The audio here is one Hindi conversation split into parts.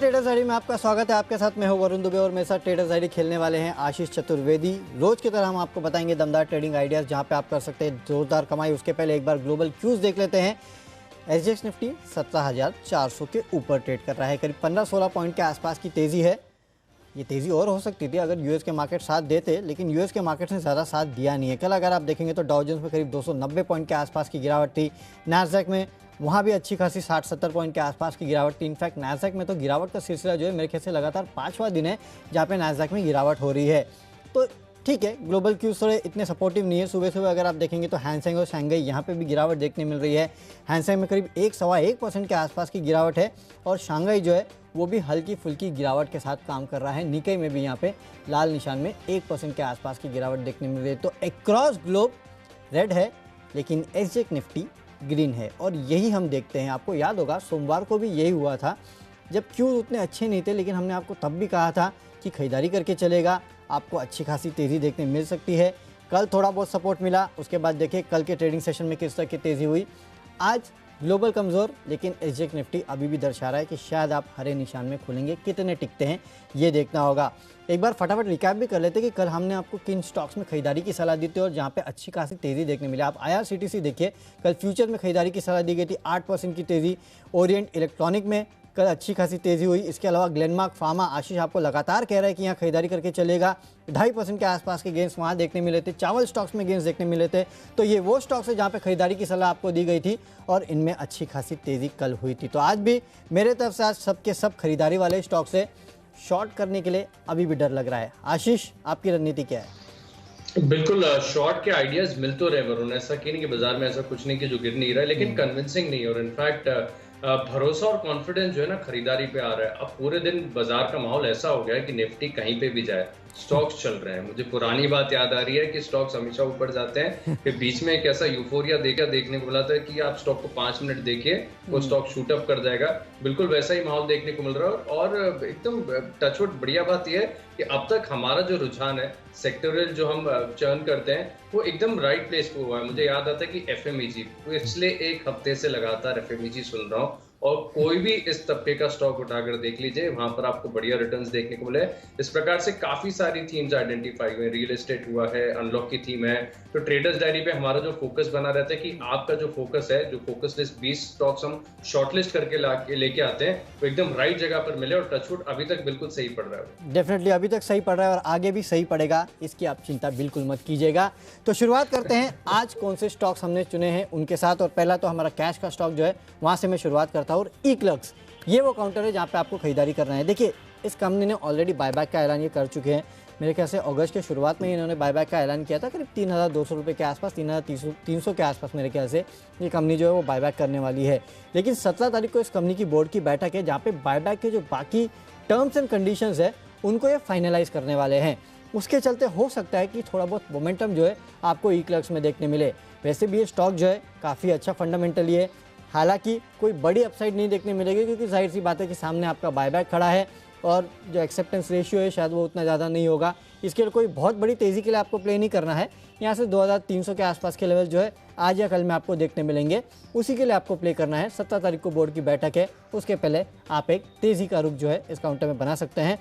ट्रेडर्स आईडी में आपका स्वागत है। आपके साथ मैं हूं वरुण दुबे और मेरे साथ ट्रेडर्स आईडी खेलने वाले हैं आशीष चतुर्वेदी। रोज की तरह हम आपको बताएंगे दमदार ट्रेडिंग आइडियाज़ जहां पे आप कर सकते हैं जोरदार कमाई। उसके पहले एक बार ग्लोबल क्यूज देख लेते हैं। एसजीएक्स निफ्टी 17,400 के ऊपर ट्रेड कर रहा है, करीब 15-16 पॉइंट के आसपास की तेज़ी है। ये तेज़ी और हो सकती थी अगर यूएस के मार्केट साथ देते, लेकिन यूएस के मार्केट ने ज़्यादा साथ दिया नहीं है। कल अगर आप देखेंगे तो डाउ जोन्स में करीब 290 पॉइंट के आसपास की गिरावट थी। नैस्डैक में वहाँ भी अच्छी खासी 60-70 पॉइंट के आसपास की गिरावट थी। इनफैक्ट नैस्डैक में तो गिरावट का सिलसिला जो है मेरे ख्याल से लगातार 5वां दिन है जहाँ पे नैस्डैक में गिरावट हो रही है। तो ठीक है, ग्लोबल क्यूज थोड़े इतने सपोर्टिव नहीं है। सुबह सुबह अगर आप देखेंगे तो हैंगसेंग और शंघाई यहाँ पे भी गिरावट देखने मिल रही है। हैंगसेंग में करीब 1-1.25% के आसपास की गिरावट है और शंघाई जो है वो भी हल्की फुल्की गिरावट के साथ काम कर रहा है। निकाई में भी यहाँ पे लाल निशान में 1% के आसपास की गिरावट देखने मिल रही है। तो अक्रॉस ग्लोब रेड है, लेकिन एसजीएक्स निफ्टी ग्रीन है और यही हम देखते हैं। आपको याद होगा सोमवार को भी यही हुआ था जब क्यूज उतने अच्छे नहीं थे, लेकिन हमने आपको तब भी कहा था कि खरीदारी करके चलेगा, आपको अच्छी खासी तेज़ी देखने मिल सकती है। कल थोड़ा बहुत सपोर्ट मिला, उसके बाद देखिए कल के ट्रेडिंग सेशन में किस तरह की तेज़ी हुई। आज ग्लोबल कमज़ोर, लेकिन एसजीएक्स निफ्टी अभी भी दर्शा रहा है कि शायद आप हरे निशान में खुलेंगे। कितने टिकते हैं ये देखना होगा। एक बार फटाफट रिकैप भी कर लेते कि कल हमने आपको किन स्टॉक्स में खरीदारी की सलाह दी थी और जहाँ पे अच्छी खासी तेज़ी देखने मिली। आप आईआरसीटीसी देखिए, कल फ्यूचर में खरीदारी की सलाह दी गई थी, 8% की तेज़ी। ओरिएंट इलेक्ट्रॉनिक में कल अच्छी खासी तेज़ी हुई। इसके अलावा ग्लेनमार्क फार्मा, आशीष आपको लगातार कह रहा है कि यहाँ खरीदारी करके चलेगा, 2.5% के आसपास के गेंस वहाँ देखने मिले थे। चावल स्टॉक्स में गेंस देखने मिले थे। तो ये वो स्टॉक्स है जहाँ पे खरीदारी की सलाह आपको दी गई थी और इनमें अच्छी खासी तेज़ी कल हुई थी। तो आज भी मेरे तरफ से आज सबके सब खरीदारी वाले स्टॉक से शॉर्ट करने के लिए अभी भी डर लग रहा है। आशीष, आपकी रणनीति क्या है? बिल्कुल, शॉर्ट के आइडियाज मिल तो रहे वरुण, ऐसा कि नहीं कि बाजार में ऐसा कुछ नहीं कि जो गिर नहीं रहा है, लेकिन कन्विंसिंग नहीं। और इनफैक्ट भरोसा और कॉन्फिडेंस जो है ना खरीदारी पे आ रहा है। अब पूरे दिन बाजार का माहौल ऐसा हो गया है कि निफ्टी कहीं पे भी जाए स्टॉक्स चल रहे हैं। मुझे पुरानी बात याद आ रही है कि स्टॉक्स हमेशा ऊपर जाते हैं, फिर बीच में एक ऐसा यूफोरिया देखने को मिला था कि आप स्टॉक को 5 मिनट देखिए वो स्टॉक शूट अप कर जाएगा। बिल्कुल वैसा ही माहौल देखने को मिल रहा है और एकदम टचवुड बढ़िया बात यह है कि अब तक हमारा जो रुझान है सेक्टोरियल जो हम चर्न करते हैं वो एकदम राइट प्लेस पे हुआ है। मुझे याद आता है कि एफएमईजी, पिछले एक हफ्ते से लगातार एफएमईजी सुन रहा हूँ और कोई भी इस तबके का स्टॉक उठाकर देख लीजिए, वहां पर आपको बढ़िया रिटर्न्स देखने को मिले। इस प्रकार से काफी सारी थीम्स आइडेंटिफाई हुए। रियल एस्टेट हुआ है, अनलॉक की थीम है। तो ट्रेडर्स डायरी पे हमारा जो फोकस बना रहता है कि आपका जो फोकस है, जो फोकस लिस्ट 20 स्टॉक्स हम शॉर्टलिस्ट करके लेके आते हैं, वो एकदम राइट जगह पर मिले और टचवुड अभी तक बिल्कुल सही पड़ रहा है। डेफिनेटली अभी तक सही पड़ रहा है और आगे भी सही पड़ेगा, इसकी आप चिंता बिल्कुल मत कीजिएगा। तो शुरुआत करते हैं आज कौन से स्टॉक्स हमने चुने हैं उनके साथ। और पहला तो हमारा कैश का स्टॉक जो है वहाँ से मैं शुरुआत करता हूँ। और ईक्लर्क्स ये वो काउंटर है जहाँ पे आपको खरीदारी करना है। देखिए इस कंपनी ने ऑलरेडी बायबैक का ऐलान ये कर चुके हैं। मेरे ख्याल से अगस्त के शुरुआत में इन्होंने बायबैक का ऐलान किया था, करीब 3,200 रुपये के आसपास, 3,300 के आसपास मेरे ख्याल से ये कंपनी जो है वो बायबैक करने वाली है। लेकिन 17 तारीख को इस कंपनी की बोर्ड की बैठक है जहाँ पे बायबैक के जो बाकी टर्म्स एंड कंडीशंस है उनको ये फाइनलाइज करने वाले हैं। उसके चलते हो सकता है कि थोड़ा बहुत मोमेंटम जो है आपको ईक्लर्क्स में देखने मिले। वैसे भी ये स्टॉक जो है काफ़ी अच्छा फंडामेंटली है, हालांकि कोई बड़ी अपसाइड नहीं देखने मिलेगी क्योंकि जाहिर सी बात है कि सामने आपका बायबैक खड़ा है और जो एक्सेप्टेंस रेशियो है शायद वो उतना ज़्यादा नहीं होगा। इसके लिए कोई बहुत बड़ी तेज़ी के लिए आपको प्ले नहीं करना है। यहाँ से 2,300 के आसपास के लेवल जो है आज या कल में आपको देखने मिलेंगे, उसी के लिए आपको प्ले करना है। 17 तारीख को बोर्ड की बैठक है, उसके पहले आप एक तेज़ी का रुख जो है इस काउंटर में बना सकते हैं।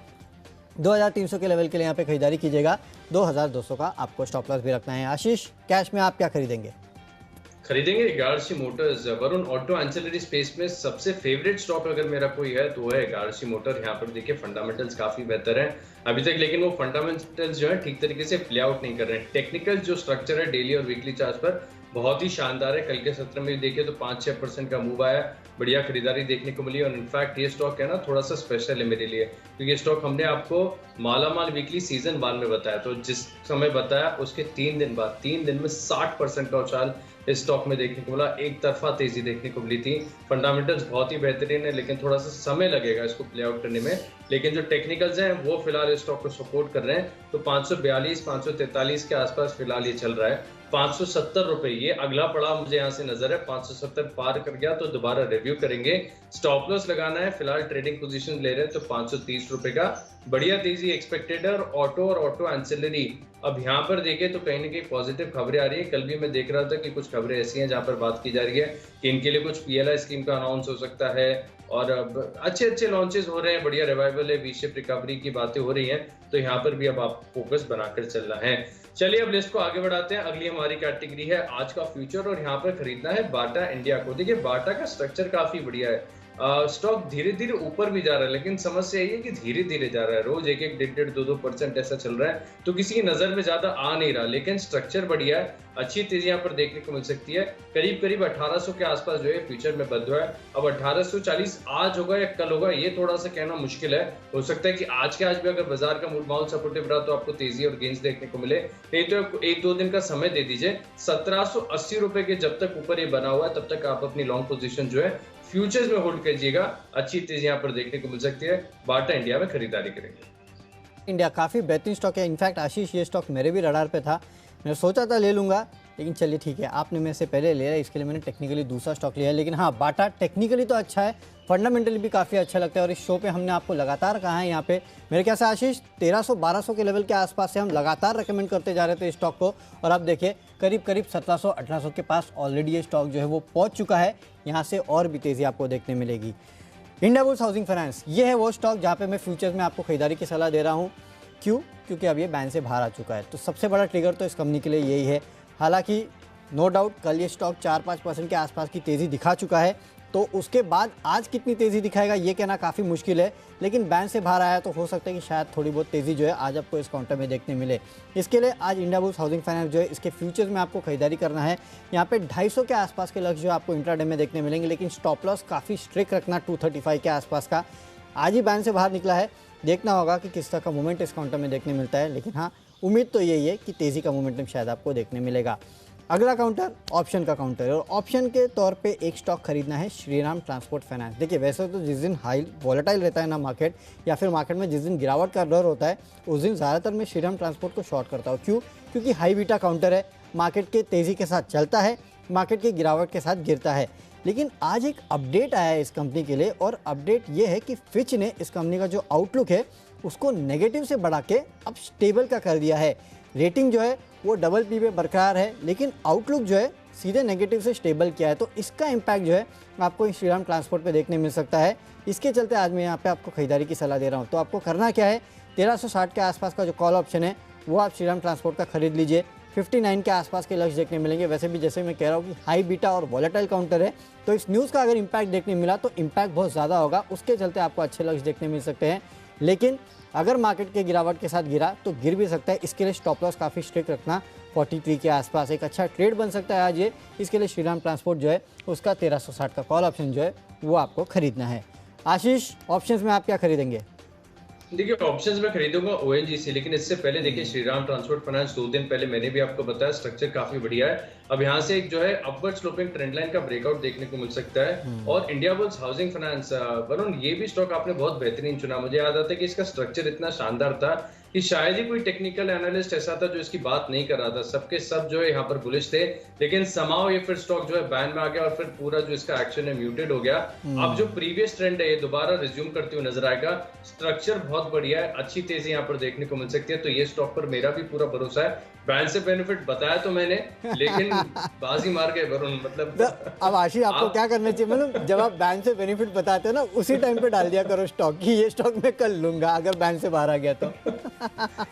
2,300 के लेवल के लिए यहाँ पे खरीदारी कीजिएगा। 2,200 का आपको स्टॉप लॉस भी रखना है। आशीष, कैश में आप क्या खरीदेंगे? खरीदेंगे गार्शी motors. Varun, auto ancillary space में सबसे फेवरेट स्टॉक अगर मेरा कोई है तो है गार्शी मोटर। यहाँ पर देखिए फंडामेंटल्स काफी बेहतर हैं अभी तक, लेकिन वो फंडामेंटल्स जो है ठीक तरीके से प्ले आउट नहीं कर रहे हैं। टेक्निकल जो स्ट्रक्चर है डेली और वीकली चार्ट पर बहुत ही शानदार है। कल के सत्र में देखिए तो 5-6% का मूव आया, बढ़िया खरीदारी देखने को मिली। और इनफैक्ट ये स्टॉक है ना थोड़ा सा स्पेशल है मेरे लिए, क्योंकि ये स्टॉक हमने आपको मालामाल वीकली सीजन 1 में बताया। तो जिस समय बताया उसके 3 दिन बाद 3 दिन में 60% का उछाल इस स्टॉक में देखने को मिला। एक तरफा तेजी देखने को मिली थी। फंडामेंटल्स बहुत ही बेहतरीन है, लेकिन थोड़ा सा समय लगेगा इसको प्ले आउट करने में। लेकिन जो टेक्निकल्स हैं वो फिलहाल इस स्टॉक को सपोर्ट कर रहे हैं। तो 542-543 के आसपास फिलहाल ये चल रहा है। ₹570 ये अगला पड़ाव मुझे यहाँ से नजर है। 570 पार कर गया तो दोबारा रिव्यू करेंगे। स्टॉप लॉस लगाना है, फिलहाल ट्रेडिंग पोजीशन ले रहे हैं तो ₹530 का बढ़िया तेजी एक्सपेक्टेड है। और ऑटो एंसिलरी अब यहाँ पर देखें तो कहीं ना कहीं पॉजिटिव खबरें आ रही है। कल भी मैं देख रहा था कि कुछ खबरें ऐसी हैं जहाँ पर बात की जा रही है कि इनके लिए कुछ PLI स्कीम का अनाउंस हो सकता है और अच्छे लॉन्चेस हो रहे हैं, बढ़िया रिवाइवल है, वी शेप रिकवरी की बातें हो रही हैं, तो यहाँ पर भी अब आप फोकस बनाकर चलना है। चलिए अब लिस्ट को आगे बढ़ाते हैं। अगली हमारी कैटेगरी है आज का फ्यूचर और यहाँ पर खरीदना है बाटा इंडिया को। देखिए बाटा का स्ट्रक्चर काफी बढ़िया है, स्टॉक धीरे धीरे ऊपर भी जा रहा है, लेकिन समस्या ये है कि धीरे धीरे जा रहा है, रोज 1-1, 1.5, 2-2% ऐसा चल रहा है, तो किसी की नजर में ज्यादा आ नहीं रहा, लेकिन स्ट्रक्चर बढ़िया है, अच्छी तेजी यहाँ पर देखने को मिल सकती है। करीब 1800 के आसपास जो है फ्यूचर में बंद हुआ है। अब 1840 आज होगा या कल होगा ये थोड़ा सा कहना मुश्किल है। हो सकता है कि आज के आज भी अगर बाजार का मूड माहौल सपोर्टिव रहा तो आपको तेजी और गेंस देखने को मिले, नहीं तो 1-2 दिन का समय दे दीजिए। ₹1780 के जब तक ऊपर ये बना हुआ है तब तक आप अपनी लॉन्ग पोजीशन जो है फ्यूचर्स में होल्ड कीजिएगा, अच्छी तेजी यहाँ पर देखने को मिल सकती है। बाटा इंडिया में खरीदारी करेंगे। इंडिया काफ़ी बेहतरीन स्टॉक है। इनफैक्ट आशीष ये स्टॉक मेरे भी रडार पे था, मैंने सोचा था ले लूँगा, लेकिन चलिए ठीक है, आपने मेरे से पहले ले लिया, इसके लिए मैंने टेक्निकली दूसरा स्टॉक लिया है। लेकिन हाँ, बाटा टेक्निकली तो अच्छा है, फंडामेंटली भी काफ़ी अच्छा लगता है और इस शो पे हमने आपको लगातार कहा है, यहाँ पे मेरे ख्याल से आशीष 1300-1200 के लेवल के आसपास से हम लगातार रेकमेंड करते जा रहे थे इस स्टॉक को, और अब देखिए करीब 1700-1800 के पास ऑलरेडी ये स्टॉक जो है वो पहुँच चुका है। यहाँ से और भी तेज़ी आपको देखने मिलेगी। इंडियाबुल्स हाउसिंग फाइनेंस, ये है वो स्टॉक जहाँ पे मैं फ्यूचर्स में आपको खरीदारी की सलाह दे रहा हूँ। क्यों? क्योंकि अब ये बैन से बाहर आ चुका है, तो सबसे बड़ा ट्रिगर तो इस कंपनी के लिए यही है। हालांकि नो डाउट कल ये स्टॉक 4-5% के आसपास की तेज़ी दिखा चुका है, तो उसके बाद आज कितनी तेज़ी दिखाएगा ये कहना काफ़ी मुश्किल है, लेकिन बैन से बाहर आया तो हो सकता है कि शायद थोड़ी बहुत तेज़ी जो है आज आपको इस काउंटर में देखने मिले। इसके लिए आज इंडियाबुल्स हाउसिंग फाइनेंस जो है इसके फ्यूचर्स में आपको खरीदारी करना है। यहाँ पे 250 के आसपास के लक्ष्य जो आपको इंट्राडे में देखने मिलेंगे, लेकिन स्टॉप लॉस काफ़ी स्ट्रिक्ट रखना 235 के आसपास का। आज ही बैन से बाहर निकला है, देखना होगा कि किस तरह का मूवमेंट इस काउंटर में देखने मिलता है, लेकिन हाँ उम्मीद तो यही है कि तेज़ी का मोमेंटम शायद आपको देखने मिलेगा। अगला काउंटर ऑप्शन का काउंटर है, और ऑप्शन के तौर पे एक स्टॉक खरीदना है श्रीराम ट्रांसपोर्ट फाइनेंस। देखिए वैसे तो जिस दिन हाई वॉलेटाइल रहता है ना मार्केट, या फिर मार्केट में जिस दिन गिरावट का डर होता है, उस दिन ज़्यादातर मैं श्रीराम ट्रांसपोर्ट को शॉर्ट करता हूँ। क्यों? क्योंकि हाई बीटा काउंटर है, मार्केट के तेज़ी के साथ चलता है, मार्केट की गिरावट के साथ गिरता है। लेकिन आज एक अपडेट आया है इस कंपनी के लिए, और अपडेट ये है कि फिच ने इस कंपनी का जो आउटलुक है उसको नेगेटिव से बढ़ा के अब स्टेबल का कर दिया है। रेटिंग जो है वो BB पे बरकरार है, लेकिन आउटलुक जो है सीधे नेगेटिव से स्टेबल किया है, तो इसका इम्पैक्ट जो है आपको श्रीराम ट्रांसपोर्ट पे देखने मिल सकता है। इसके चलते आज मैं यहाँ पे आपको खरीदारी की सलाह दे रहा हूँ। तो आपको करना क्या है, 1360 के आसपास का जो कॉल ऑप्शन है वो आप श्रीराम ट्रांसपोर्ट का खरीद लीजिए। 59 के आसपास के लक्ष्य देखने मिलेंगे। वैसे भी जैसे मैं कह रहा हूँ कि हाई बीटा और वॉलेटाइल काउंटर है, तो इस न्यूज़ का अगर इम्पैक्ट देखने मिला तो इम्पैक्ट बहुत ज़्यादा होगा, उसके चलते आपको अच्छे लक्ष्य देखने मिल सकते हैं। लेकिन अगर मार्केट के गिरावट के साथ गिरा तो गिर भी सकता है, इसके लिए स्टॉप लॉस काफ़ी स्ट्रिक्ट रखना। 43 के आसपास एक अच्छा ट्रेड बन सकता है आज ये, इसके लिए श्रीराम ट्रांसपोर्ट जो है उसका 1360 का कॉल ऑप्शन जो है वो आपको खरीदना है। आशीष, ऑप्शंस में आप क्या खरीदेंगे? देखिए ऑप्शंस में खरीदूंगा ONGC, लेकिन इससे पहले देखिए श्रीराम ट्रांसपोर्ट फाइनेंस 2 दिन पहले मैंने भी आपको बताया स्ट्रक्चर काफी बढ़िया है। अब यहाँ से एक जो है अपवर्ड स्लोपिंग ट्रेंड लाइन का ब्रेकआउट देखने को मिल सकता है। और इंडियाबुल्स हाउसिंग फाइनेंस, वरुण ये भी स्टॉक आपने बहुत बेहतरीन चुना। मुझे याद आता है कि इसका स्ट्रक्चर इतना शानदार था कि शायद ही कोई टेक्निकल एनालिस्ट ऐसा था जो इसकी बात नहीं कर रहा था, सबके सब जो है यहाँ पर बुलिश थे, लेकिन समाओ ये फिर स्टॉक जो है बैन में आ गया और फिर पूरा जो इसका एक्शन है म्यूटेड हो गया। अब जो प्रीवियस ट्रेंड है ये दोबारा रिज्यूम करते हुए नजर आएगा। स्ट्रक्चर बहुत बढ़िया है, अच्छी तेजी यहाँ पर देखने को मिल सकती है, तो ये स्टॉक पर मेरा भी पूरा भरोसा है। बैन से बेनिफिट बताया तो मैंने, लेकिन बाजी मार गए वरुण, मतलब अब आशीष आपको क्या करना चाहिए, मतलब जब आप बैन से बेनिफिट बताते हो ना उसी टाइम पे डाल दिया करो स्टॉक की, ये स्टॉक मैं कल लूंगा अगर बैन से बाहर आ गया तो।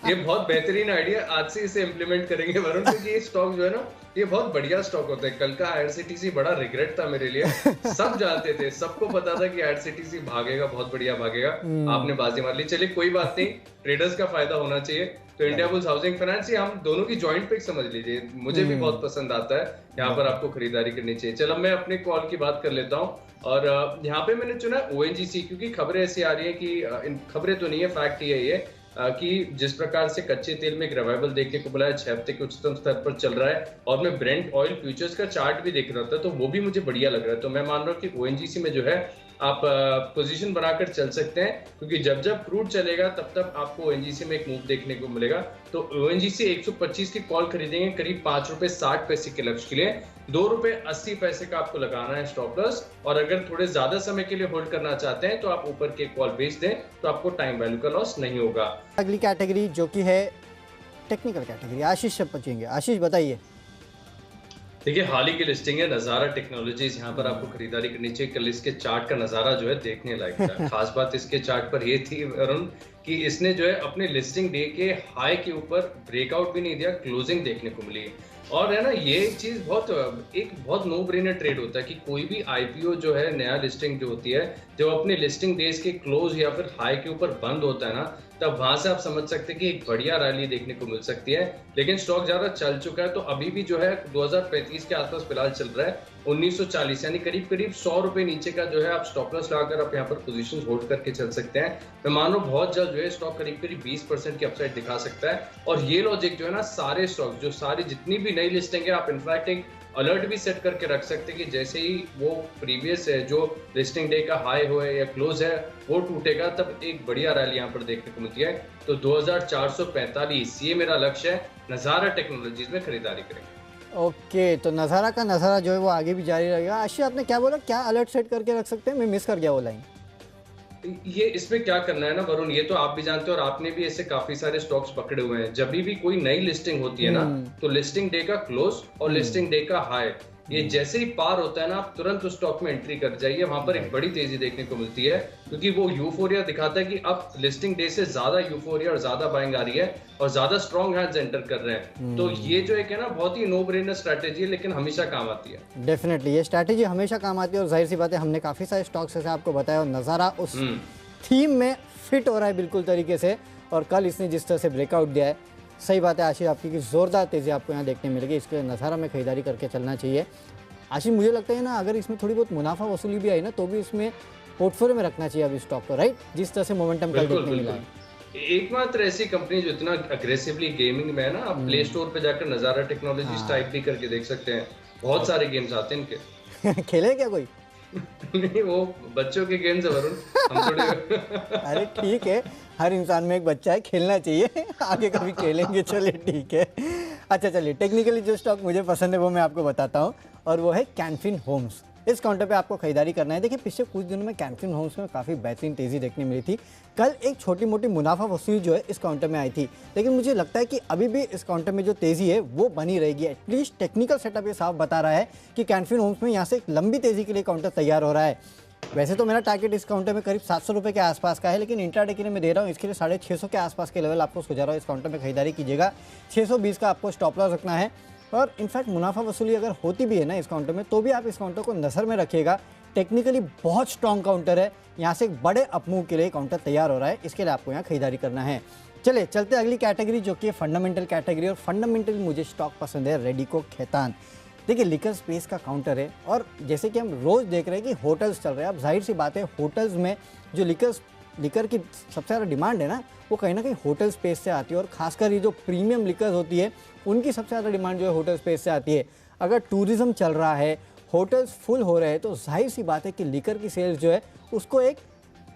ये बहुत बेहतरीन आइडिया, आज से इसे इम्प्लीमेंट करेंगे वरुण, क्योंकि ये स्टॉक जो है ना ये बहुत बढ़िया स्टॉक होता है। कल का IRCTC बड़ा रिग्रेट था मेरे लिए, सब जानते थे, सबको पता था कि IRCTC भागेगा, बहुत बढ़िया भागेगा, आपने बाजी मार ली। चलिए कोई बात नहीं, ट्रेडर्स का फायदा होना चाहिए। तो इंडियाबुल्स हाउसिंग फाइनेंस, ये हम दोनों की जॉइंट पिक समझ लीजिए, मुझे भी बहुत पसंद आता है, यहाँ पर आपको खरीदारी करनी चाहिए। चलो मैं अपने कॉल की बात कर लेता हूँ, और यहाँ पे मैंने चुना ONGC, क्योंकि खबरें ऐसी आ रही है कि इन खबरें तो नहीं है, फैक्ट ही है ये कि जिस प्रकार से कच्चे तेल में एक रिवाइवल देखने को मिला है, 6 हफ्ते के उच्चतम स्तर पर चल रहा है, और मैं ब्रेंट ऑयल फ्यूचर्स का चार्ट भी देख रहा था तो वो भी मुझे बढ़िया लग रहा है। तो मैं मान रहा हूँ कि ONGC में जो है आप पोजीशन बनाकर चल सकते हैं, क्योंकि जब जब क्रूड चलेगा तब तब आपको ओएनजीसी में एक मूव देखने को मिलेगा। तो ओएनजीसी 125 की कॉल खरीदेंगे करीब ₹5.60 के लक्ष्य के लिए, ₹2.80 का आपको लगाना है स्टॉप लॉस। और अगर थोड़े ज्यादा समय के लिए होल्ड करना चाहते हैं तो आप ऊपर के कॉल बेच दें, तो आपको टाइम वैल्यू का लॉस नहीं होगा। अगली कैटेगरी जो कि है टेक्निकल कैटेगरी, आशीष से पूछेंगे। आशीष बताइए। देखिए, हाल ही की लिस्टिंग है नज़ारा टेक्नोलॉजीज, यहाँ पर आपको खरीदारी करनी चाहिए। कल इसके चार्ट का नज़ारा जो है देखने लायक था। खास बात इसके चार्ट पर ये थी वरुण कि इसने जो है अपने लिस्टिंग डे के हाई के ऊपर ब्रेकआउट भी नहीं दिया, क्लोजिंग देखने को मिली। और है ना, ये चीज बहुत नो ब्रेनर ट्रेड होता है कि कोई भी आईपीओ जो है, नया लिस्टिंग जो होती है, जब अपने लिस्टिंग डेज के क्लोज या फिर हाई के ऊपर बंद होता है ना, तब वहां से आप समझ सकते हैं कि एक बढ़िया रैली देखने को मिल सकती है। लेकिन स्टॉक ज्यादा चल चुका है, तो अभी भी जो है 2035 के आसपास फिलहाल चल रहा है 1940, यानी करीब करीब ₹100 नीचे का जो है आप स्टॉप लॉस लगाकर आप यहाँ पर पोजीशन होल्ड करके चल सकते हैं। मैं मान लो बहुत जल्द जो है स्टॉक करीब करीब 20% की अपसाइड दिखा सकता है। और ये लॉजिक जो है ना, सारे स्टॉक जो सारी जितनी भी नई लिस्टिंग है, आप इनफैक्ट एक अलर्ट भी सेट करके रख सकते हैं कि जैसे ही वो प्रीवियस है जो लिस्टिंग डे का हाई हो या क्लोज है वो टूटेगा, तब एक बढ़िया रैली यहाँ पर देखने को मिलती है। तो 2445 ये मेरा लक्ष्य है, नज़ारा टेक्नोलॉजीज में खरीदारी करेंगे। ओके, तो नज़ारा का नज़ारा जो है वो आगे भी जारी रहेगा। आशीष, आपने क्या बोला, क्या अलर्ट सेट करके रख सकते हैं? मैं मिस कर गया वो लाइन। ये इसमें क्या करना है ना वरुण, ये तो आप भी जानते हो और आपने भी ऐसे काफी सारे स्टॉक्स पकड़े हुए हैं। जब भी कोई नई लिस्टिंग होती है ना, तो लिस्टिंग डे का क्लोज और लिस्टिंग डे का हाई, ये जैसे ही पार होता है ना, आप तुरंत उस स्टॉक में एंट्री कर जाइए। वहां पर एक बड़ी तेजी देखने को मिलती है, क्योंकि वो यूफोरिया दिखाता है कि अब लिस्टिंग डे से ज्यादा यूफोरिया और ज्यादा बाइंग आ रही है और ज्यादा स्ट्रॉन्ग हैंड्स एंटर कर रहे हैं। तो ये जो एक है ना, बहुत ही नो ब्रेनर स्ट्रैटेजी है, लेकिन हमेशा काम आती है। डेफिनेटली ये स्ट्रैटेजी हमेशा काम आती है, और जाहिर सी बात है हमने काफी सारे स्टॉक्स ऐसे आपको बताया, और नज़ारा उस थीम में फिट हो रहा है बिल्कुल तरीके से। और कल इसने जिस तरह से ब्रेकआउट दिया है, सही बात है आशीष आपकी कि जोरदार तेजी आपको यहाँ देखने मिलेगी। इसके नज़ारा में खरीदारी करके चलना चाहिए। आशीष, मुझे लगता है ना, अगर इसमें थोड़ी बहुत मुनाफा वसूली भी आई ना, तो भी इसमें पोर्टफोलियो में रखना चाहिए अभी स्टॉक को, राइट? जिस तरह से मोमेंटम कल देखने मिला है। एकमात्र ऐसी कंपनी जो इतना अग्रेसिवली गेमिंग में है ना, आप प्ले स्टोर पे जाकर नज़ारा टेक्नोलॉजीज टाइप भी करके देख सकते हैं। बहुत सारे गेम्स आते हैं इनके। खेले क्या कोई? नहीं, वो बच्चों के गेम्स है वरुण, हम थोड़े अरे ठीक है, हर इंसान में एक बच्चा है, खेलना चाहिए। आगे कभी खेलेंगे, चलिए ठीक है। अच्छा चलिए, टेक्निकली जो स्टॉक मुझे पसंद है वो मैं आपको बताता हूँ, और वो है कैन फिन होम्स। इस काउंटर पे आपको खरीदारी करना है। देखिए, पिछले कुछ दिनों में कैन फिन होम्स में काफ़ी बेहतरीन तेज़ी देखने मिली थी। कल एक छोटी मोटी मुनाफा वसूली जो है इस काउंटर में आई थी, लेकिन मुझे लगता है कि अभी भी इस काउंटर में जो तेज़ी है वो बनी रहेगी। एटलीस्ट टेक्निकल सेटअप ये साफ बता रहा है कि कैन फिन होम्स में यहाँ से एक लंबी तेज़ी के लिए काउंटर तैयार हो रहा है। वैसे तो मेरा टारगेट इस काउंटर में करीब ₹700 के आसपास का है, लेकिन इंट्राडे के लिए मैं दे रहा हूँ इसके लिए 650 के आसपास के लेवल आपको सुझा रहा हूँ। इस काउंटर में खरीदारी कीजिएगा। 620 का आपको स्टॉप लॉस रखना है। और इनफैक्ट मुनाफा वसूली अगर होती भी है ना इस काउंटर में, तो भी आप इस काउंटर को नज़र में रखिएगा। टेक्निकली बहुत स्ट्रॉन्ग काउंटर है, यहाँ से एक बड़े अपमूव के लिए काउंटर तैयार हो रहा है। इसके लिए आपको यहाँ खरीदारी करना है। चलिए चलते अगली कैटेगरी जो कि फंडामेंटल कैटेगरी, और फंडामेंटल मुझे स्टॉक पसंद है रेडिको खैतान। देखिए, लिकर स्पेस का काउंटर है, और जैसे कि हम रोज़ देख रहे हैं कि होटल्स चल रहे हैं। अब जाहिर सी बात है, होटल्स में जो लिकर की सबसे ज़्यादा डिमांड है ना, वो कहीं ना कहीं होटल स्पेस से आती है। और खासकर ये जो प्रीमियम लिकर्स होती है, उनकी सबसे ज़्यादा डिमांड जो है होटल स्पेस से आती है। अगर टूरिज़्म चल रहा है, होटल्स फुल हो रहे हैं, तो जाहिर सी बात है कि लिकर की सेल्स जो है उसको एक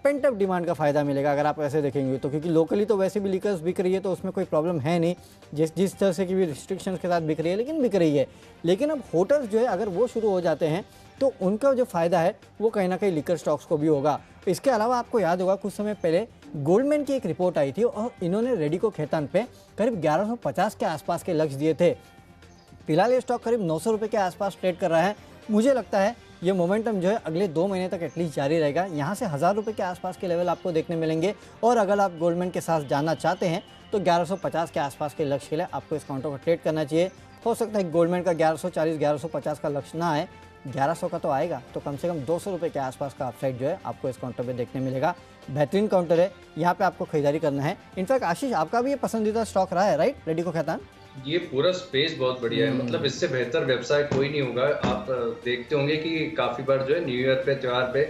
पेंट अप डिमांड का फ़ायदा मिलेगा अगर आप ऐसे देखेंगे तो। क्योंकि लोकली तो वैसे भी लिकर्स बिक रही है, तो उसमें कोई प्रॉब्लम है नहीं, जिस तरह से कि भी रिस्ट्रिक्शंस के साथ बिक रही है, लेकिन बिक रही है। लेकिन अब होटल्स जो है अगर वो शुरू हो जाते हैं, तो उनका जो फ़ायदा है वो कहीं ना कहीं लिकर स्टॉक्स को भी होगा। इसके अलावा आपको याद होगा कुछ समय पहले गोल्डमैन की एक रिपोर्ट आई थी, और इन्होंने रेडिको खैतान पे करीब 1150 के आसपास के लक्ष्य दिए थे। फिलहाल ये स्टॉक करीब ₹900 के आसपास ट्रेड कर रहा है। मुझे लगता है ये मोमेंटम जो है अगले 2 महीने तक एटलीस्ट जारी रहेगा। यहाँ से ₹1000 के आसपास के लेवल आपको देखने मिलेंगे। और अगर आप गोल्डमैन के साथ जाना चाहते हैं तो 1150 के आसपास के लक्ष्य के लिए आपको इस काउंटर को ट्रेड करना चाहिए। हो सकता है गोल्डमैन का 1140-1150 का लक्ष्य ना आए, 1100 का तो आएगा, तो कम से कम ₹200 के आसपास का अपसाइड जो है आपको इस काउंटर पे देखने मिलेगा। बेहतरीन काउंटर है, यहाँ पे आपको खरीदारी करना है। इनफैक्ट आशीष, आपका भी ये पसंदीदा स्टॉक रहा है, राइट? रेडिको खैतान। ये पूरा स्पेस बहुत बढ़िया है, मतलब इससे बेहतर व्यवसाय कोई नहीं होगा। आप देखते होंगे कि काफी बार जो है न्यू ईयर पे, त्योहार पे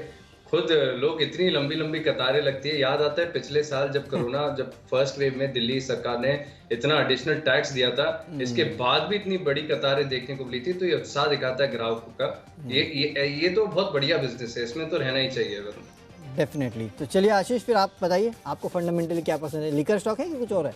खुद लोग इतनी लंबी लंबी कतारें लगती है। याद आता है पिछले साल जब कोरोना जब फर्स्ट वेव में दिल्ली सरकार ने इतना एडिशनल टैक्स दिया था, इसके बाद भी इतनी बड़ी कतारें देखने को मिली थी, तो ये उत्साह दिखाता है ग्राहकों का। ये तो बहुत बढ़िया बिजनेस है, इसमें तो रहना ही चाहिए वरुण। डेफिनेटली। तो चलिए आशीष, फिर आप बताइए आपको फंडामेंटली क्या पसंद है, लिकर स्टॉक है कि कुछ और है?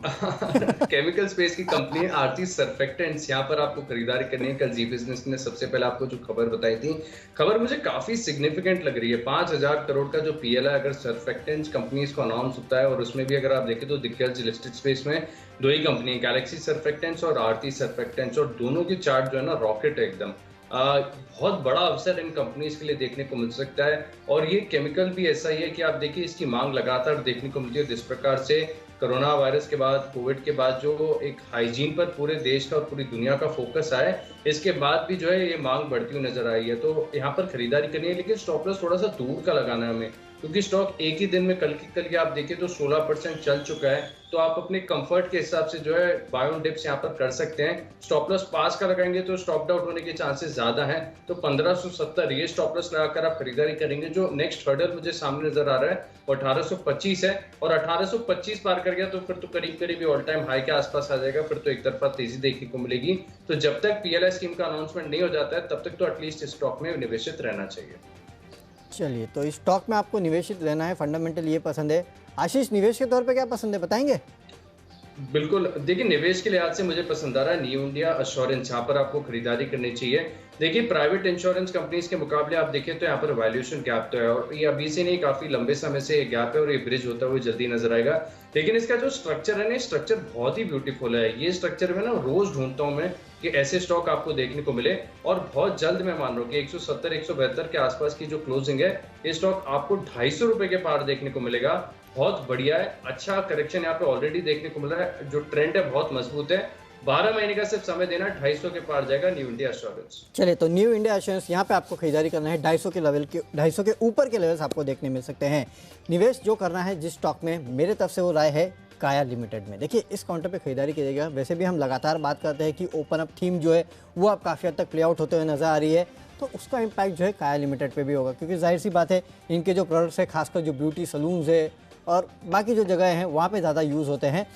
केमिकल स्पेस की कंपनी आरती सर्फेक्टेंट्स, यहाँ पर आपको खरीदारी करनी है। कल जी बिजनेस ने सबसे पहले आपको जो खबर बताई थी, खबर मुझे काफी सिग्निफिकेंट लग रही है। 5,000 करोड़ का जो पीएल है, अगर सर्फेक्टेंट्स कंपनीज को अनाउंस होता है, और उसमें भी अगर आप देखें तो दिग्गज लिस्टेड स्पेस में दो ही कंपनी है, गैलेक्सी सर्फेक्टेंट्स और आरती सर्फेक्टेंट्स, और दोनों की चार्ट जो है ना रॉकेट है एकदम। बहुत बड़ा अवसर इन कंपनीज के लिए देखने को मिल सकता है। और ये केमिकल भी ऐसा ही है कि आप देखिए इसकी मांग लगातार देखने को मिलती है। जिस प्रकार से कोरोना वायरस के बाद, कोविड के बाद जो एक हाइजीन पर पूरे देश का और पूरी दुनिया का फोकस आया, इसके बाद भी जो है ये मांग बढ़ती हुई नजर आई है। तो यहाँ पर खरीदारी करनी है, लेकिन स्टॉप लॉस थोड़ा सा दूर का लगाना है हमें, क्योंकि स्टॉक एक ही दिन में कल की आप देखिए तो 16% चल चुका है। तो आप अपने कंफर्ट के हिसाब से जो है बाय ऑन डिप्स यहाँ पर कर सकते हैं। स्टॉप लॉस पास का लगाएंगे तो स्टॉप आउट होने के चांसेस ज्यादा हैं। तो 1570 ये स्टॉप लॉस लगाकर आप खरीदारी करेंगे। जो नेक्स्ट हर्डल मुझे सामने नजर आ रहा है वो 1825 है, और 1825 पार कर गया तो फिर तो करीब करीब ऑल टाइम हाई के आसपास आ जाएगा, फिर तो एक तरफा तेजी देखने को मिलेगी। तो जब तक पीएलआई स्कीम का अनाउंसमेंट नहीं हो जाता है, तब तक तो एटलीस्ट स्टॉक में निवेशित रहना चाहिए। चलिए, तो इस स्टॉक में आपको निवेशित रहना है, फंडामेंटल ये पसंद है। आशीष, निवेश के तौर पे क्या पसंद है, बताएंगे? बिल्कुल, देखिए निवेश के लिहाज से मुझे पसंद आ रहा है न्यू इंडिया एश्योरेंस, यहाँ पर आपको खरीदारी करनी चाहिए। देखिए प्राइवेट इंश्योरेंस कंपनीज के मुकाबले आप देखिए तो यहाँ पर वैल्यूएशन गैप तो है, और ये अभी से नहीं काफी लंबे समय से गैप है, और ये ब्रिज होता हुआ जल्दी नजर आएगा। लेकिन इसका जो स्ट्रक्चर है ना, स्ट्रक्चर बहुत ही ब्यूटीफुल है। ये स्ट्रक्चर में ना रोज ढूंढता हूँ मैं कि ऐसे स्टॉक आपको देखने को मिले, और बहुत जल्द मैं मान रहा हूँ कि 170-172 के आसपास की जो क्लोजिंग है, ये स्टॉक आपको 250 रुपए के पार देखने को मिलेगा। बहुत बढ़िया है, अच्छा करेक्शन यहाँ पे ऑलरेडी देखने को मिल रहा है, जो ट्रेंड है बहुत मजबूत है। 12 महीने का सिर्फ समय देना, 250 के पार जाएगा न्यू इंडिया एश्योरेंस। चलिए, तो न्यू इंडिया एश्योरेंस यहाँ पे आपको खरीदारी करना है। 250 के लेवल के, 250 के ऊपर के लेवल्स आपको देखने मिल सकते हैं। निवेश जो करना है जिस स्टॉक में, मेरे तरफ से वो राय है काया लिमिटेड में। देखिए इस काउंटर पे खरीदारी कीजिएगा। वैसे भी हम लगातार बात करते हैं कि ओपन अप थीम जो है वो अब काफ़ी हद तक प्ले आउट होते हुए नजर आ रही है, तो उसका इम्पैक्ट जो है काया लिमिटेड पे भी होगा, क्योंकि जाहिर सी बात है इनके जो प्रोडक्ट्स है, खासकर जो ब्यूटी सलून्स है और बाकी जो जगह हैं वहाँ पे ज़्यादा यूज़ होते हैं,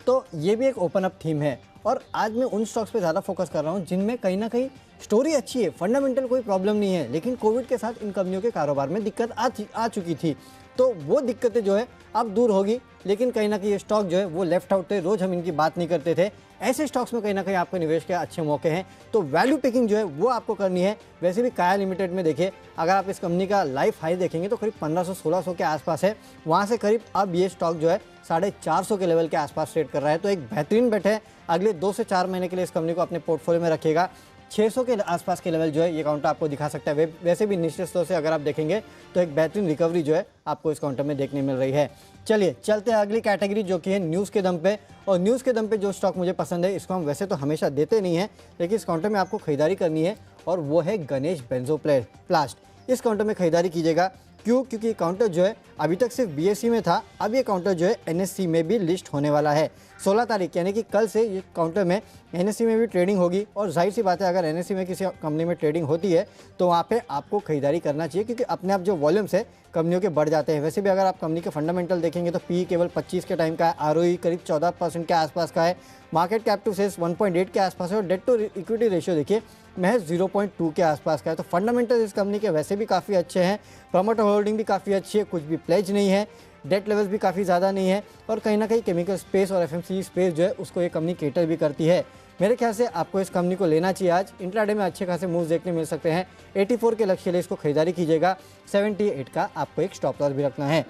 तो ये भी एक ओपन अप थीम है। और आज मैं उन स्टॉक्स पे ज़्यादा फोकस कर रहा हूँ जिनमें कहीं ना कहीं स्टोरी अच्छी है, फंडामेंटल कोई प्रॉब्लम नहीं है, लेकिन कोविड के साथ इन कंपनियों के कारोबार में दिक्कत आ चुकी थी, तो वो दिक्कतें जो है अब दूर होगी। लेकिन कहीं ना कहीं ये स्टॉक जो है वो लेफ्ट आउट थे, रोज़ हम इनकी बात नहीं करते थे। ऐसे स्टॉक्स में कहीं ना कहीं आपको निवेश के अच्छे मौके हैं, तो वैल्यू पिकिंग जो है वो आपको करनी है। वैसे भी काया लिमिटेड में देखिए, अगर आप इस कंपनी का लाइफ हाई देखेंगे तो करीब 1500-1600 के आसपास है, वहाँ से करीब अब ये स्टॉक जो है 450 के लेवल के आसपास ट्रेड कर रहा है। तो एक बेहतरीन बेट है, अगले 2 से 4 महीने के लिए इस कंपनी को अपने पोर्टफोलियो में रखिएगा। 600 के आसपास के लेवल जो है ये काउंटर आपको दिखा सकता है। वैसे भी निश्चित तौर से अगर आप देखेंगे तो एक बेहतरीन रिकवरी जो है आपको इस काउंटर में देखने मिल रही है। चलिए चलते हैं अगली कैटेगरी, जो कि है न्यूज़ के दम पे। और न्यूज़ के दम पे जो स्टॉक मुझे पसंद है, इसको हम वैसे तो हमेशा देते नहीं हैं, लेकिन इस काउंटर में आपको खरीदारी करनी है, और वो है गणेश बेंजोप्लास्ट। इस काउंटर में खरीदारी कीजिएगा। क्यों? क्योंकि ये काउंटर जो है अभी तक सिर्फ बीएसई में था, अब ये काउंटर जो है एनएससी में भी लिस्ट होने वाला है। 16 तारीख यानी कि कल से ये काउंटर में एनएससी में भी ट्रेडिंग होगी। और जाहिर सी बात है, अगर एनएससी में किसी कंपनी में ट्रेडिंग होती है तो वहाँ पे आपको खरीदारी करना चाहिए, क्योंकि अपने आप जो वॉल्यूम्स है कंपनियों के बढ़ जाते हैं। वैसे भी अगर आप कंपनी के फंडामेंटल देखेंगे तो पी केवल 25 के टाइम का है, आरओई करीब 14% के आसपास का है, मार्केट कैप टू सेल्स 1.8 के आसपास है, और डेट टू इक्विटी रेशियो देखिए महज 0.2 के आसपास का है। तो फंडामेंटल इस कंपनी के वैसे भी काफ़ी अच्छे हैं, प्रमोटर होल्डिंग भी काफ़ी अच्छी है, कुछ भी प्लेज नहीं है, डेट लेवल्स भी काफ़ी ज़्यादा नहीं है, और कहीं ना कहीं केमिकल स्पेस और एफएमसीजी स्पेस जो है उसको ये कंपनी केटर भी करती है। मेरे ख्याल से आपको इस कंपनी को लेना चाहिए। आज इंट्राडे में अच्छे खासे मूव्स देखने मिल सकते हैं। 84 के लक्ष्य के लिए इसको खरीदारी कीजिएगा। 78 का आपको एक स्टॉप लॉस भी रखना है।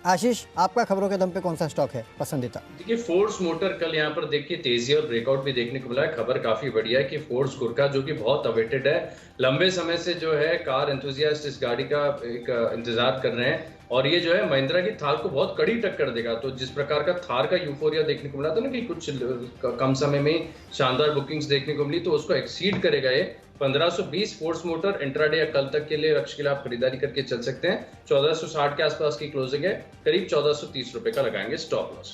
आशीष, आपका खबरों के दम पे कौन सा स्टॉक है पसंदीदा? देखिए फोर्स मोटर कल यहाँ पर देखिए तेजी और ब्रेकआउट भी देखने को मिला है। खबर काफी बढ़िया है कि फोर्स गुरका जो कि बहुत अवेटेड है, लंबे समय से जो है कार एंथुजियास्ट इस गाड़ी का एक इंतजार कर रहे हैं, और ये जो है महिंद्रा की थार को बहुत कड़ी टक्कर देगा। तो जिस प्रकार का थार का यूफोरिया देखने को मिला था ना कि कुछ कम समय में शानदार बुकिंग्स देखने को मिली, तो उसको एक्सीड करेगा ये। 1520 फोर्स मोटर इंट्राडे या कल तक के लिए लक्ष्य के लिए आप खरीदारी करके चल सकते हैं। 1460 के आसपास की क्लोजिंग है, करीब 1430 रुपए का लगाएंगे स्टॉप लॉस।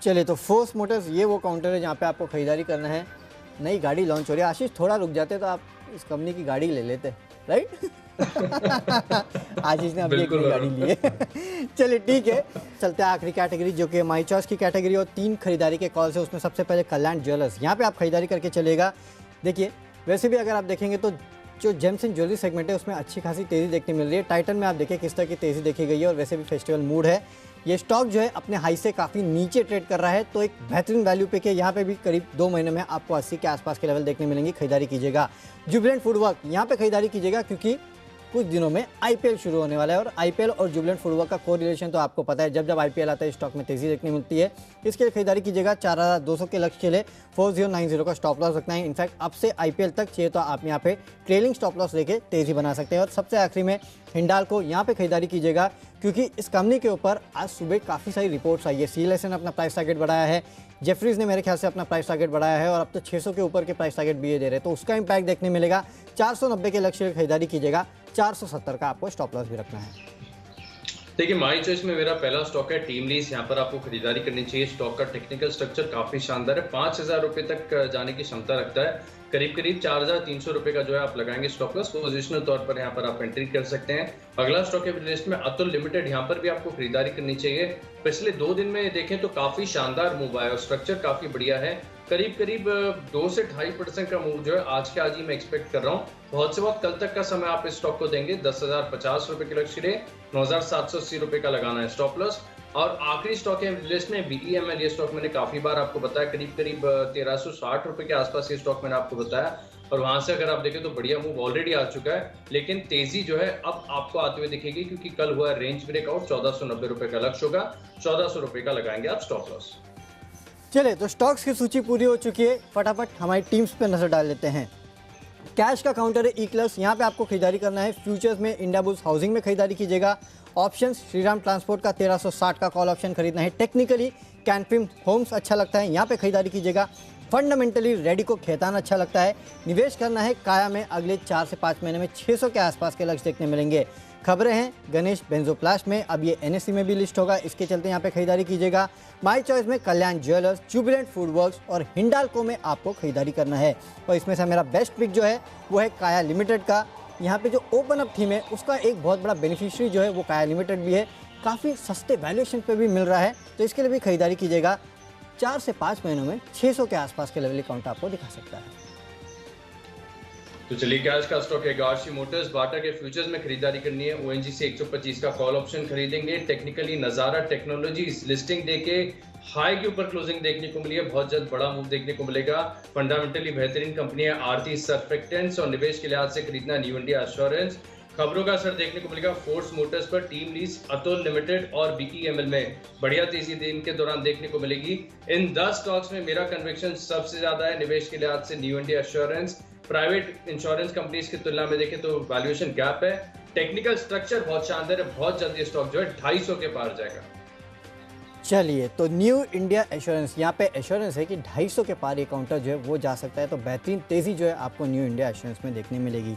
चलिए, तो फोर्स मोटर्स ये वो काउंटर है जहाँ पे आपको खरीदारी करना है। नई गाड़ी लॉन्च हो रही है। आशीष थोड़ा रुक जाते तो आप इस कंपनी की गाड़ी ले लेते, राइट? आशीष ने अभी एक बिल्कुल नई गाड़ी ली है। चलिए ठीक है, चलते हैं आखिरी कैटेगरी जो कि माई चॉइस की कैटेगरी और 3 खरीदारी के कॉल्स है। उसमें सबसे पहले कल्याण ज्वेलर्स, यहाँ पे आप खरीदारी करके चलेगा। देखिए वैसे भी अगर आप देखेंगे तो जो जेम्स एंड ज्वेलरी सेगमेंट है उसमें अच्छी खासी तेज़ी देखने मिल रही है। टाइटन में आप देखिए किस तरह की तेज़ी देखी गई है और वैसे भी फेस्टिवल मूड है। ये स्टॉक जो है अपने हाई से काफ़ी नीचे ट्रेड कर रहा है, तो एक बेहतरीन वैल्यू पे के यहाँ पे भी करीब 2 महीने में आपको 80 के आसपास के लेवल देखने मिलेंगे, खरीदारी कीजिएगा। जुबिलेंट फूडवर्क यहाँ पे खरीदारी कीजिएगा क्योंकि कुछ दिनों में आईपीएल शुरू होने वाला है और आईपीएल और जुबिलेंट फूडवर्क का कोरिलेशन तो आपको पता है, जब जब आईपीएल आता है स्टॉक में तेजी देखने मिलती है। इसके लिए खरीदारी कीजिएगा। 4200 के लक्ष्य के लिए 4090 का स्टॉप लॉस रखना है। इनफैक्ट अब से आईपीएल तक चाहिए तो आप यहाँ पे ट्रेलिंग स्टॉप लॉस लेके तेजी बना सकते हैं। और सबसे आखिरी में हिंडाल्को, यहाँ पे खरीदारी कीजिएगा क्योंकि इस कंपनी के ऊपर आज सुबह काफ़ी सारी रिपोर्ट्स आई है। सीएलएसए ने अपना प्राइस टारगेट बढ़ाया है, जेफरीज ने मेरे ख्याल से अपना प्राइस टारगेट बढ़ाया है और अब तो 600 के ऊपर के प्राइस टारगेट भी ये दे रहे हैं, तो उसका इंपैक्ट देखने मिलेगा। 490 के लक्ष्य की खरीदारी कीजिएगा, 470 का आपको स्टॉप लॉस भी रखना है। देखिए माई चॉइस में मेरा पहला स्टॉक है टीम लीज। यहाँ पर आपको खरीदारी करनी चाहिए। स्टॉक का टेक्निकल स्ट्रक्चर काफी शानदार है, 5000 रुपए तक जाने की क्षमता रखता है। करीब करीब 4300 रुपए का जो है आप लगाएंगे स्टॉप लॉस, पोजिशनल तौर पर यहाँ पर आप एंट्री कर सकते हैं। अगला स्टॉक है लिस्ट में अतुल लिमिटेड, यहाँ पर भी आपको खरीदारी करनी चाहिए। पिछले 2 दिन में देखें तो काफी शानदार मूव आया और स्ट्रक्चर काफी बढ़िया है। करीब करीब 2 से 2.5% का मूव जो है आज के आज ही मैं एक्सपेक्ट कर रहा हूँ। बहुत से बहुत कल तक का समय आप इस स्टॉक को देंगे। 10,050 रुपए के लक्ष्य लिए 9,780 रुपए का लगाना है स्टॉप लॉस। और आखिरी स्टॉक है लिस्ट में बीईएमएल। ये स्टॉक मैंने काफी बार आपको बताया, करीब करीब 1360 रुपए के आसपास ये स्टॉक मैंने आपको बताया और वहां से अगर आप देखें तो बढ़िया मूव ऑलरेडी आ चुका है, लेकिन तेजी जो है अब आपको आते हुए दिखेगी क्योंकि कल हुआ रेंज ब्रेकआउट। 1490 रुपए का लक्ष्य होगा, 1400 रुपए का लगाएंगे आप स्टॉप लॉस। चलिए तो स्टॉक्स की सूची पूरी हो चुकी है, फटाफट हमारी टीम्स पे नजर डाल लेते हैं। कैश का काउंटर है ई-क्लर्क्स, यहाँ पे आपको खरीदारी करना है। फ्यूचर्स में इंडियाबुल्स हाउसिंग में खरीदारी कीजिएगा। ऑप्शंस श्रीराम ट्रांसपोर्ट का 1360 का कॉल ऑप्शन खरीदना है। टेक्निकली कैनफिल्म होम्स अच्छा लगता है, यहाँ पे खरीदारी कीजिएगा। फंडामेंटली रेडिको खेतान अच्छा लगता है। निवेश करना है काया में, अगले 4 से 5 महीने में 600 के आसपास के लक्ष्य देखने मिलेंगे। खबरें हैं गणेश बेंजोप्लास्ट में, अब ये एनएससी में भी लिस्ट होगा, इसके चलते यहाँ पे खरीदारी कीजिएगा। माई चॉइस में कल्याण ज्वेलर्स, जुबिलेंट फूडवर्क्स और हिंडाल्को में आपको खरीदारी करना है। और इसमें से मेरा बेस्ट पिक जो है वो है काया लिमिटेड का। यहाँ पे जो ओपन अप थीम है उसका एक बहुत बड़ा बेनिफिशियरी जो है वो काया लिमिटेड भी है, काफ़ी सस्ते वैल्यूएशन पे भी मिल रहा है, तो इसके लिए भी खरीदारी कीजिएगा। 4 से 5 महीनों में 600 के आसपास के लेवल काउंट आपको दिखा सकता है। तो चलिए कैश का स्टॉक है गार्शी मोटर्स। बाटा के फ्यूचर्स में खरीदारी करनी है। ओएनजीसी 125 का कॉल ऑप्शन खरीदेंगे। टेक्निकली नजारा टेक्नोलॉजीज लिस्टिंग देके हाई के ऊपर क्लोजिंग देखने को मिली है, बहुत जल्द बड़ा मूव देखने को मिलेगा। फंडामेंटली बेहतरीन कंपनी है आरती सर्फेक्टेंट्स और निवेश के लिहाज से खरीदना न्यू इंडिया एश्योरेंस। खबरों का असर देखने को मिलेगा फोर्स मोटर्स पर, टीम लीज, अतुल लिमिटेड और बीईएमएल में बढ़िया तेजी दिन के दौरान देखने को मिलेगी। इन 10 स्टॉक्स में मेरा कन्विक्शन सबसे ज्यादा है निवेश के लिहाज से new India assurance. Private insurance companies की तुलना में देखें तो वैल्यूएशन गैप है। टेक्निकल स्ट्रक्चर बहुत शानदार है, बहुत जल्द ये स्टॉक जो है 250 के पार जाएगा। चलिए तो न्यू इंडिया एश्योरेंस, यहाँ पे एश्योरेंस है कि 250 के पार ये काउंटर जो है वो जा सकता है, तो बेहतरीन तेजी जो है आपको न्यू इंडिया एश्योरेंस में देखने मिलेगी।